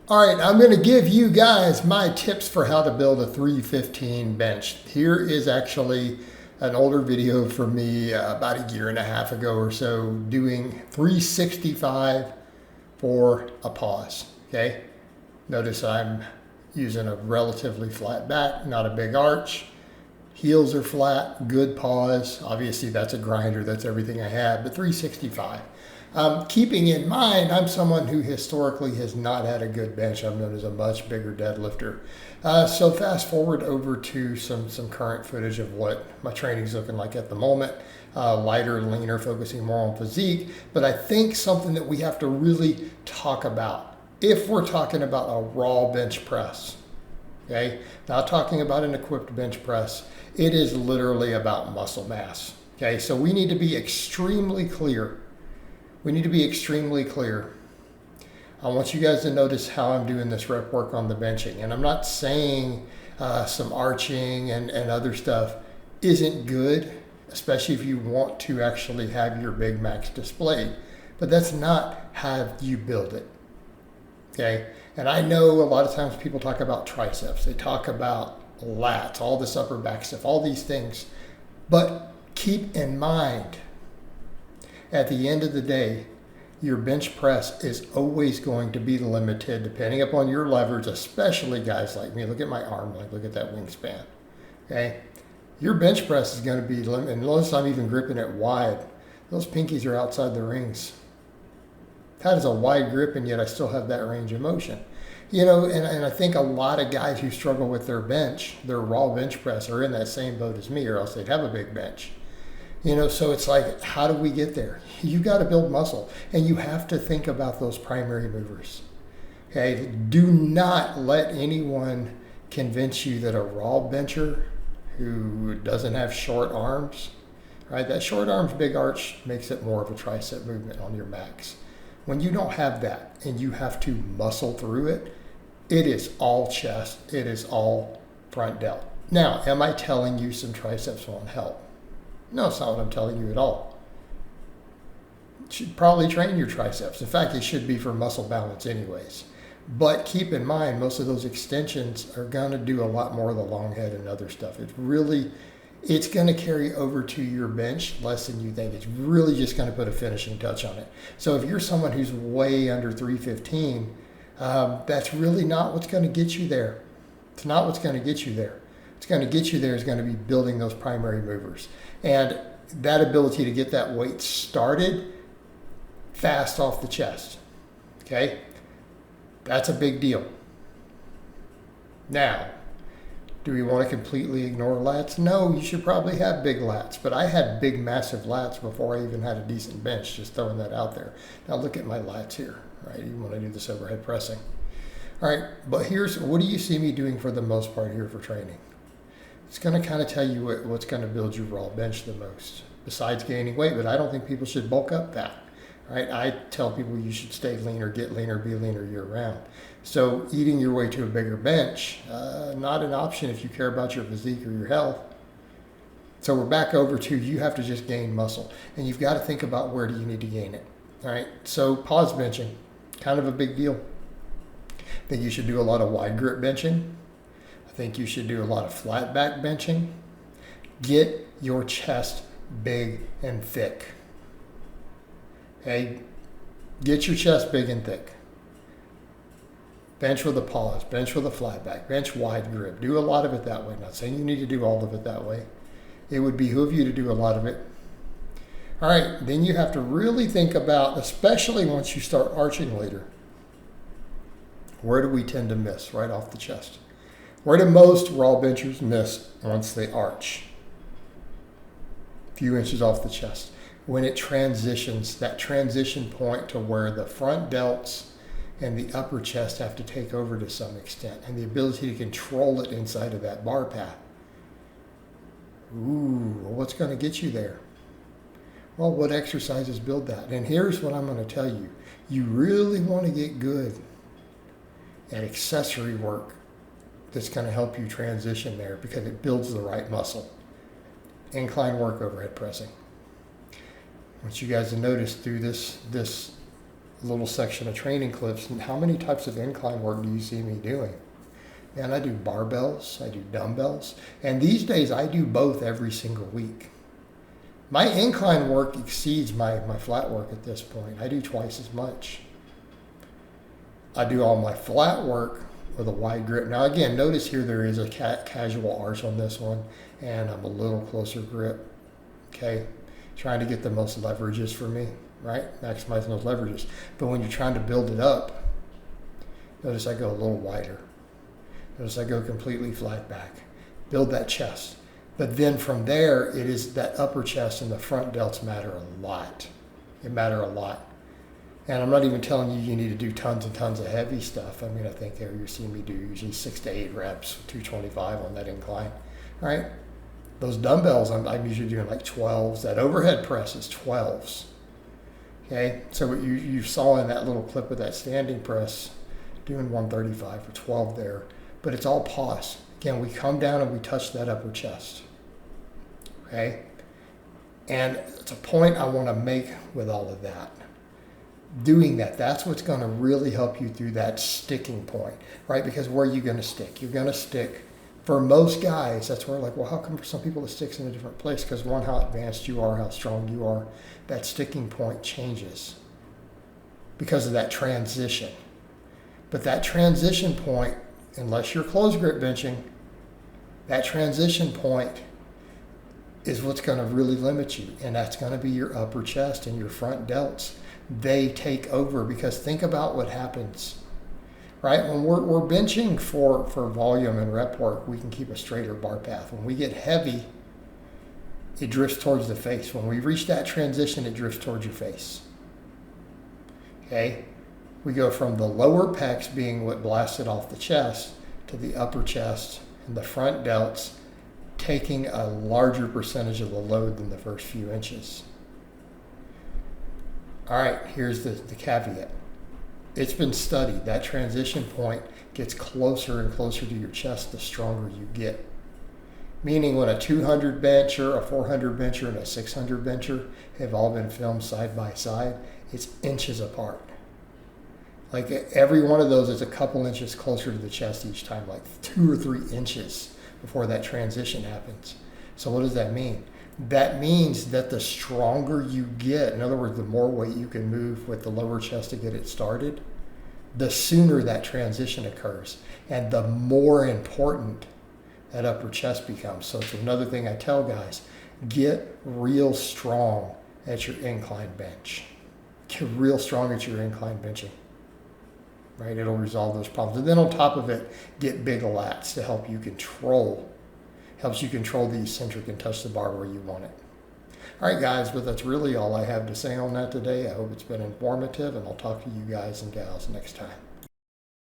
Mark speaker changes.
Speaker 1: All right, I'm going to give you guys my tips for how to build a 315 bench. Here is actually an older video from me about a year and a half ago or so, doing 365 for a pause, okay? Notice I'm using a relatively flat back, not a big arch. Heels are flat, good pause. Obviously that's a grinder, that's everything I have, but 365. Keeping in mind, I'm someone who historically has not had a good bench. I'm known as a much bigger deadlifter. So fast forward over to some current footage of what my training's looking like at the moment. Lighter, leaner, focusing more on physique. But I think something that we have to really talk about, if we're talking about a raw bench press, okay? Not talking about an equipped bench press. It is literally about muscle mass, okay? So we need to be extremely clear. We need to be extremely clear. I want you guys to notice how I'm doing this rep work on the benching. And I'm not saying some arching and other stuff isn't good, especially if you want to actually have your Big Macs displayed. But that's not how you build it, okay? And I know a lot of times people talk about triceps. They talk about lats, all this upper back stuff, all these things. But keep in mind, at the end of the day, your bench press is always going to be limited depending upon your leverage, especially guys like me. Look at my arm length, look at that wingspan, okay? Your bench press is going to be limited, and notice I'm even gripping it wide. Those pinkies are outside the rings. That is a wide grip, and yet I still have that range of motion. You know, and I think a lot of guys who struggle with their bench, their raw bench press, are in that same boat as me, or else they'd have a big bench. You know, so it's like, how do we get there? You got to build muscle, and you have to think about those primary movers. Okay, do not let anyone convince you that a raw bencher who doesn't have short arms, right? That short arms, big arch makes it more of a tricep movement on your max. When you don't have that and you have to muscle through it, it is all chest, it is all front delt. Now, am I telling you some triceps won't help? No, it's not what I'm telling you at all. You should probably train your triceps. In fact, it should be for muscle balance anyways. But keep in mind, most of those extensions are going to do a lot more of the long head and other stuff. It's going to carry over to your bench less than you think. It's really just going to put a finishing touch on it. So if you're someone who's way under 315, that's really not what's going to get you there. It's not what's going to get you there. What's going to get you there is going to be building those primary movers. And that ability to get that weight started fast off the chest, okay? That's a big deal. Now, do we want to completely ignore lats? No, you should probably have big lats, but I had big, massive lats before I even had a decent bench, just throwing that out there. Now look at my lats here, right? You want to do this overhead pressing. All right, but what do you see me doing for the most part here for training? It's going to kind of tell you what's going to build your raw bench the most, besides gaining weight, but I don't think people should bulk up that, right? I tell people you should stay leaner, get leaner, be leaner year round. So eating your way to a bigger bench, not an option if you care about your physique or your health. So we're back over to you have to just gain muscle, and you've got to think about where do you need to gain it, all right? So pause benching, kind of a big deal. I think you should do a lot of wide grip benching. I think you should do a lot of flat back benching. Get your chest big and thick. Okay? Get your chest big and thick. Bench with a pause, bench with a flat back, bench wide grip. Do a lot of it that way. Not saying you need to do all of it that way. It would behoove you to do a lot of it. All right, then you have to really think about, especially once you start arching later, where do we tend to miss right off the chest? Where do most raw benchers miss once they arch? A few inches off the chest. When it transitions, that transition point to where the front delts and the upper chest have to take over to some extent, and the ability to control it inside of that bar path. Ooh, well, what's going to get you there? Well, what exercises build that? And here's what I'm going to tell you. You really want to get good at accessory work that's going to help you transition there because it builds the right muscle. Incline work, overhead pressing. I want you guys to notice through this a little section of training clips. And how many types of incline work do you see me doing? Man, I do barbells, I do dumbbells, and these days I do both every single week. My incline work exceeds my flat work at this point. I do twice as much. I do all my flat work with a wide grip. Now again, notice here there is a casual arch on this one, and I'm a little closer grip, okay? Trying to get the most leverages for me, right? Maximizing those leverages. But when you're trying to build it up, notice I go a little wider. Notice I go completely flat back. Build that chest. But then from there, it is that upper chest and the front delts matter a lot. It matter a lot. And I'm not even telling you you need to do tons and tons of heavy stuff. I mean, I think there you see me do usually 6 to 8 reps, 225 on that incline, all right? Those dumbbells, I'm usually doing like 12s. That overhead press is 12s, okay? So what you saw in that little clip of that standing press, doing 135 for 12 there, but it's all pause. Again, we come down and we touch that upper chest, okay? And it's a point I want to make with all of that. Doing that, that's what's going to really help you through that sticking point, right? Because where are you going to stick? You're going to stick, for most guys, that's where like, well, how come for some people it sticks in a different place? Because one, how advanced you are, how strong you are, that sticking point changes because of that transition. But that transition point, unless you're closed grip benching, that transition point is what's going to really limit you. And that's going to be your upper chest and your front delts. They take over, because think about what happens, right? When we're benching for volume and rep work, we can keep a straighter bar path. When we get heavy, it drifts towards the face. When we reach that transition, it drifts towards your face, okay? We go from the lower pecs being what blasted off the chest to the upper chest and the front delts taking a larger percentage of the load than the first few inches. All right, here's the caveat. It's been studied. That transition point gets closer and closer to your chest the stronger you get. Meaning when a 200 bencher, a 400 bencher, and a 600 bencher have all been filmed side by side, it's inches apart. Like every one of those is a couple inches closer to the chest each time, like 2 or 3 inches before that transition happens. So what does that mean? That means that the stronger you get, in other words, the more weight you can move with the lower chest to get it started, the sooner that transition occurs and the more important that upper chest becomes. So it's another thing I tell guys, get real strong at your incline bench. Get real strong at your incline benching, right? It'll resolve those problems. And then on top of it, get big lats to help you control the eccentric and touch the bar where you want it. All right, guys, but that's really all I have to say on that today. I hope it's been informative, and I'll talk to you guys and gals next time.